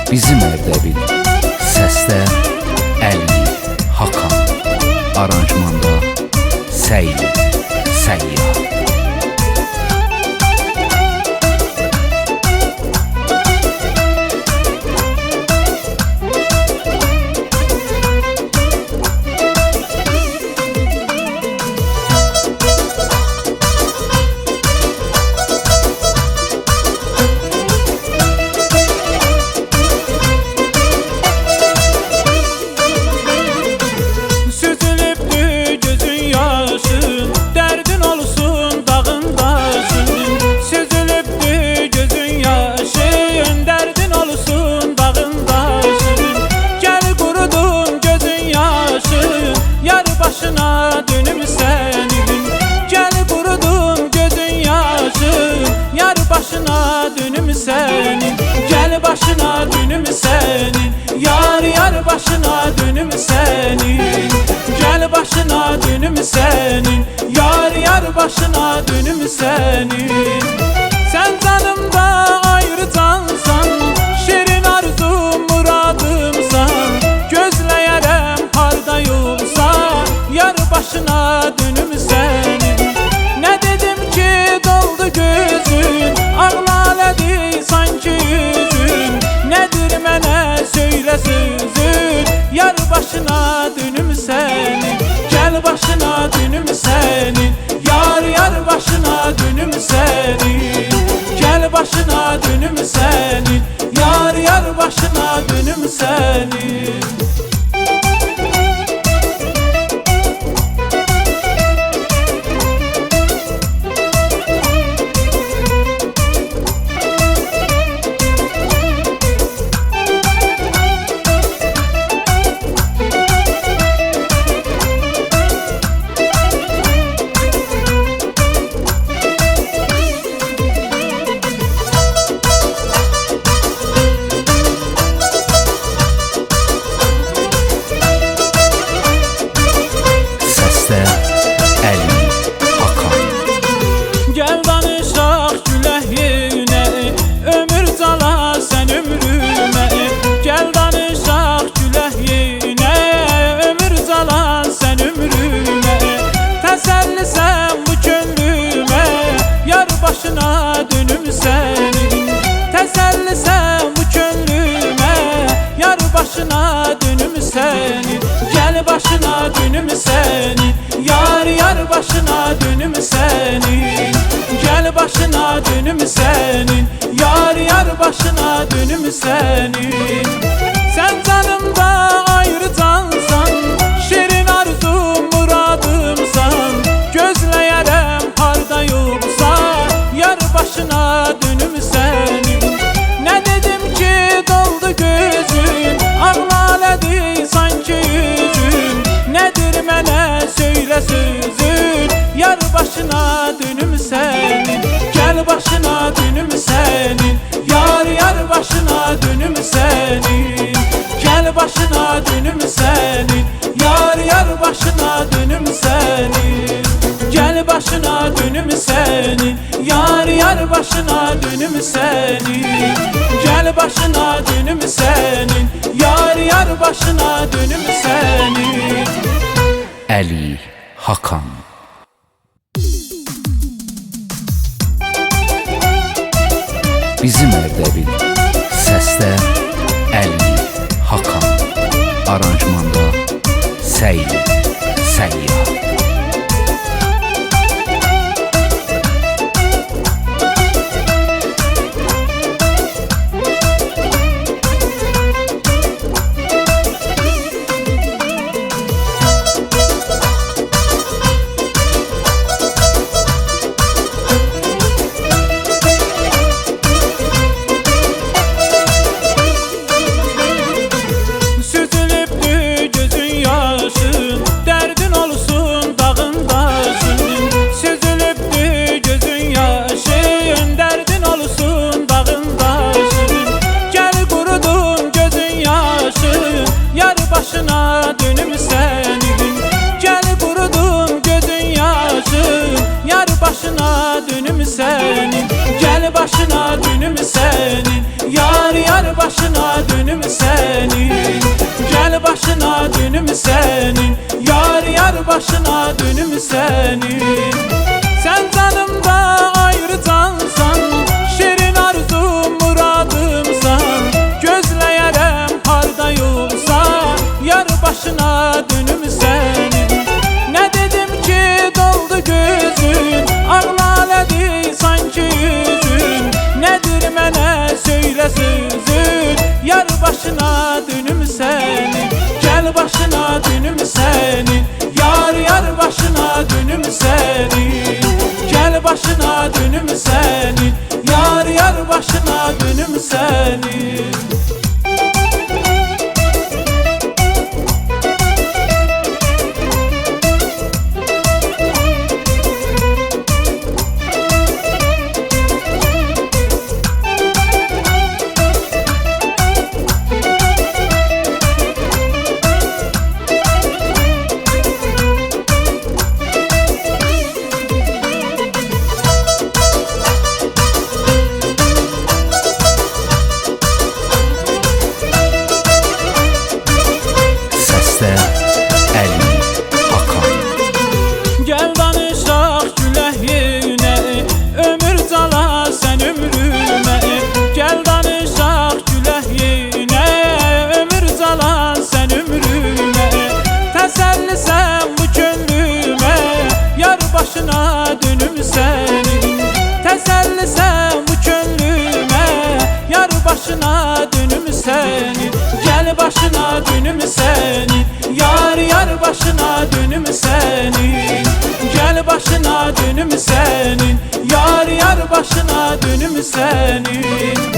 Bizim Ərdəbil. Səsdə Əli, Hakan. Aranjmanda Səyyid, Səyyah. Gel başına dönüm senin, yar yar başına dönüm senin. Gel başına dönüm senin, yar yar başına dönüm senin. Sen canımda ayrı cansan, şirin arzum muradımsan. Gözləyərəm harda yolsa, yar başına dönüm senin. Ne dedim ki doldu gözün, ağladı sanki yüzün. Nedir mənə söylə sözün, yar başına dönüm senin. Gel başına dönüm senin, yar yar başına dönüm senin. Gel başına dönüm senin, yar yar başına dönüm senin. Gel başına dönüm senin, yar yar başına dönüm senin. Gel başına dönüm senin, yar yar başına dönüm senin. Sen canımda ayrı cansan, şirin arzum muradımsan. Gözləyərəm harda yolsa, yar başına dönüm senin. Ne dedim ki doldu gözün, ağladı sanki yüzün. Nedir mənə söylə sözün, yar başına dönüm senin. Gel başına dönüm senin, yar yar başına dönüm senin. Gel başına dönüm senin, yar yar başına dönüm senin. Gel başına dönüm senin, yar yar başına dönüm senin. Gel başına dönüm senin, yar yar başına dönüm senin. Əli, Hakan. Bizim Ərdəbil. Səsdə Əli, Hakan. Aranjmanda Səyyid, Səyyah. başına dönüm senin, yar yar yar başına dönüm senin. Gel başına dönüm senin, yar başına dönüm senin. Sen canımda ayrı cansan, şirin arzum muradımsan. Gözləyərəm harda yolsa, yar başına dönüm senin. Ne dedim ki doldu gözün, ağladı sanki yüzün. Nedir mənə söylə sözün, yar başına dönüm senin. Gel başına dönüm senin, yar başına dönüm senin. Gel başına dönüm senin, yar başına dönüm senin. Səsdə Əli Hakan. Gel danışaq gülək yenə, ömür cala sən ömrümə. Gel danışaq gülək yenə, ömür cala sən ömrümə. Təsəlli sən bu könlümə, yar başına dönüm sənin. Təsəlli sən bu könlümə, yar başına dönüm sənin. Gel başına dönüm senin, yar başına dönüm senin. Gel başına dönüm senin, yar başına dönüm senin.